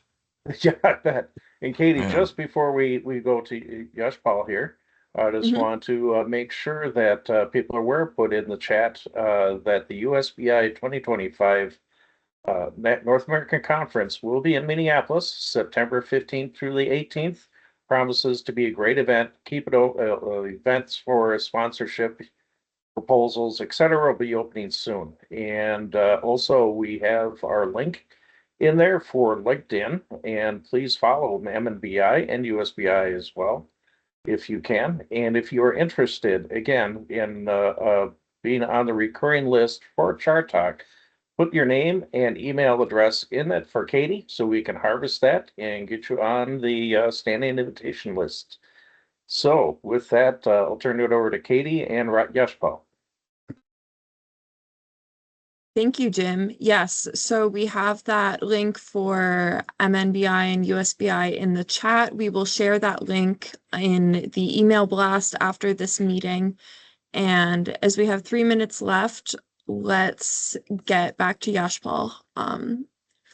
Yeah, I bet. And Katie, Man. just before we go to Yashpal here, I just want to make sure that people are aware, put in the chat that the USBI 2025 North American Conference will be in Minneapolis, September 15th through the 18th. Promises to be a great event. Keep it events for sponsorship, proposals, etc. will be opening soon. And also we have our link in there for LinkedIn, and please follow MNBI and USBI as well if you can. And if you are interested, again, in being on the recurring list for Char Talk, put your name and email address in it for Katie so we can harvest that and get you on the standing invitation list. So with that, I'll turn it over to Katie and Yashpal. Thank you, Jim. Yes, so we have that link for MNBI and USBI in the chat. We will share that link in the email blast after this meeting. And as we have 3 minutes left, let's get back to Yashpal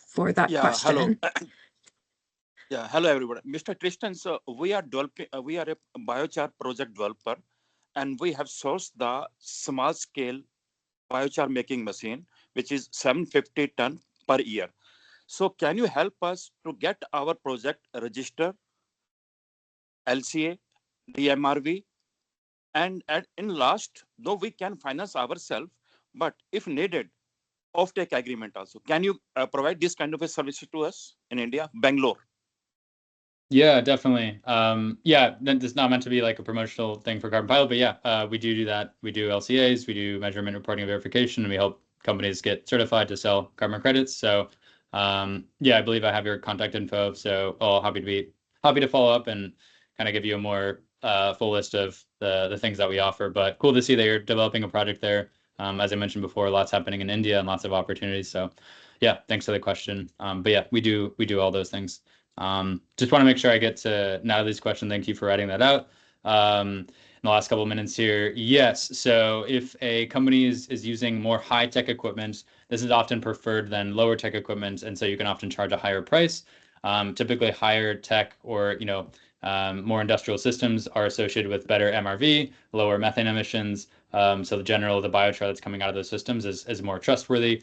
for that question. Hello. Hello everyone. Mr. Christian, so we are developing, we are a biochar project developer, and we have sourced the small scale biochar making machine, which is 750 ton per year. So can you help us to get our project registered, LCA, DMRV, and in last, though we can finance ourselves, but if needed, off-take agreement also. Can you provide this kind of a service to us in India, Bangalore? Yeah, definitely. Yeah, that's not meant to be like a promotional thing for Carbon Pilot, but yeah, we do that. We do LCAs, we do measurement, reporting, and verification, and we help companies get certified to sell carbon credits. So, yeah, I believe I have your contact info. So, happy to follow up and kind of give you a more full list of the things that we offer. But cool to see that you're developing a project there. As I mentioned before, lots happening in India and lots of opportunities. So, yeah, thanks for the question. But yeah, we do all those things. Just want to make sure I get to Natalie's question. Thank you for writing that out. In the last couple of minutes here. Yes. So if a company is using more high tech equipment, this is often preferred than lower tech equipment. And so you can often charge a higher price. Typically higher tech or, more industrial systems are associated with better MRV, lower methane emissions. So the biochar that's coming out of those systems is more trustworthy.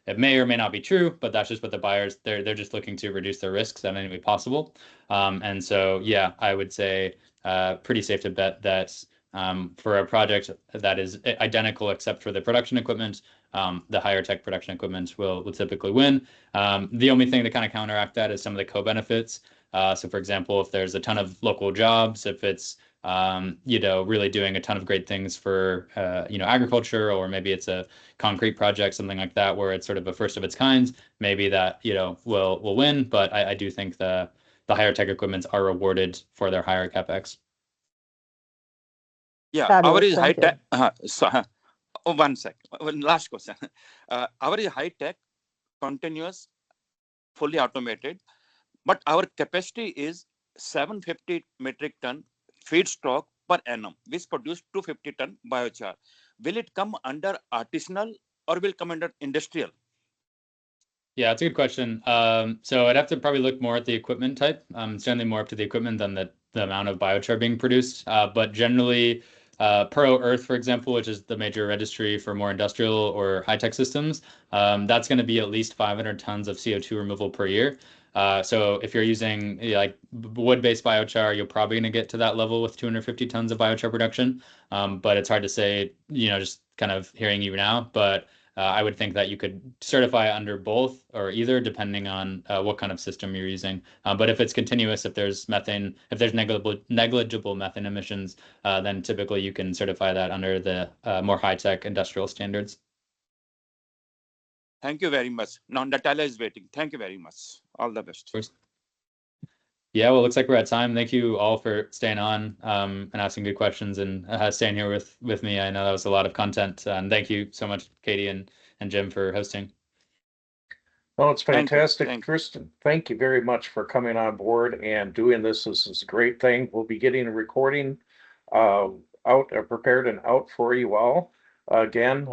It may or may not be true, but that's just what the buyers, they're just looking to reduce their risks in any way possible. And so, yeah, I would say pretty safe to bet that for a project that is identical except for the production equipment, the higher tech production equipment will typically win. The only thing to kind of counteract that is some of the co-benefits. So for example, if there's a ton of local jobs, if it's really doing a ton of great things for, agriculture, or maybe it's a concrete project, something like that, where it's sort of a first of its kind, maybe that, will win. But I do think the higher tech equipments are rewarded for their higher CapEx. Yeah, Fabulous, our is high thank you. tech. One sec. Last question. Our is high tech, continuous, fully automated, but our capacity is 750 metric ton feedstock per annum, which produce 250 ton biochar. Will it come under artisanal or will come under industrial? Yeah, it's a good question. So I'd have to probably look more at the equipment type. Certainly more up to the equipment than the amount of biochar being produced. But generally, Pro Earth, for example, which is the major registry for more industrial or high-tech systems, that's going to be at least 500 tons of CO2 removal per year. So if you're using like wood-based biochar, you're probably going to get to that level with 250 tons of biochar production. But it's hard to say, just kind of hearing you now. But I would think that you could certify under both or either, depending on what kind of system you're using. But if it's continuous, if there's negligible methane emissions, then typically you can certify that under the more high-tech industrial standards. Thank you very much. Now Natalia is waiting. Thank you very much. All the best. Of course. Yeah, well, it looks like we're at time. Thank you all for staying on and asking good questions and staying here with me. I know that was a lot of content. And thank you so much, Katie and Jim, for hosting. Oh, it's fantastic, Thank you. Tristan. Thank you very much for coming on board and doing this. This is a great thing. We'll be getting a recording prepared and out for you all. Again,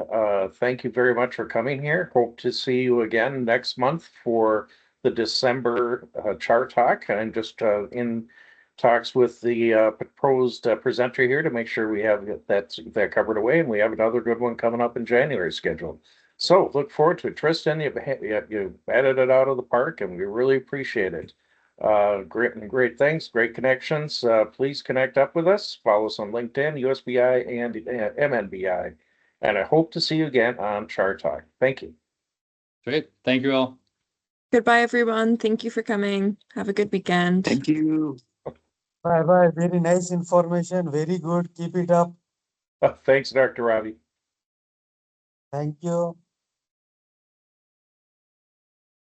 thank you very much for coming here. Hope to see you again next month for the December Char Talk. I'm just in talks with the proposed presenter here to make sure we have that covered away, and we have another good one coming up in January scheduled. So look forward to it. Tristan, you've added it out of the park, and we really appreciate it. Great things, great connections. Please connect up with us. Follow us on LinkedIn, USBI, and MNBI. And I hope to see you again on Char Talk. Thank you. Great. Thank you all. Goodbye, everyone. Thank you for coming. Have a good weekend. Thank you. Bye bye. Very nice information. Very good. Keep it up. Thanks, Dr. Ravi. Thank you.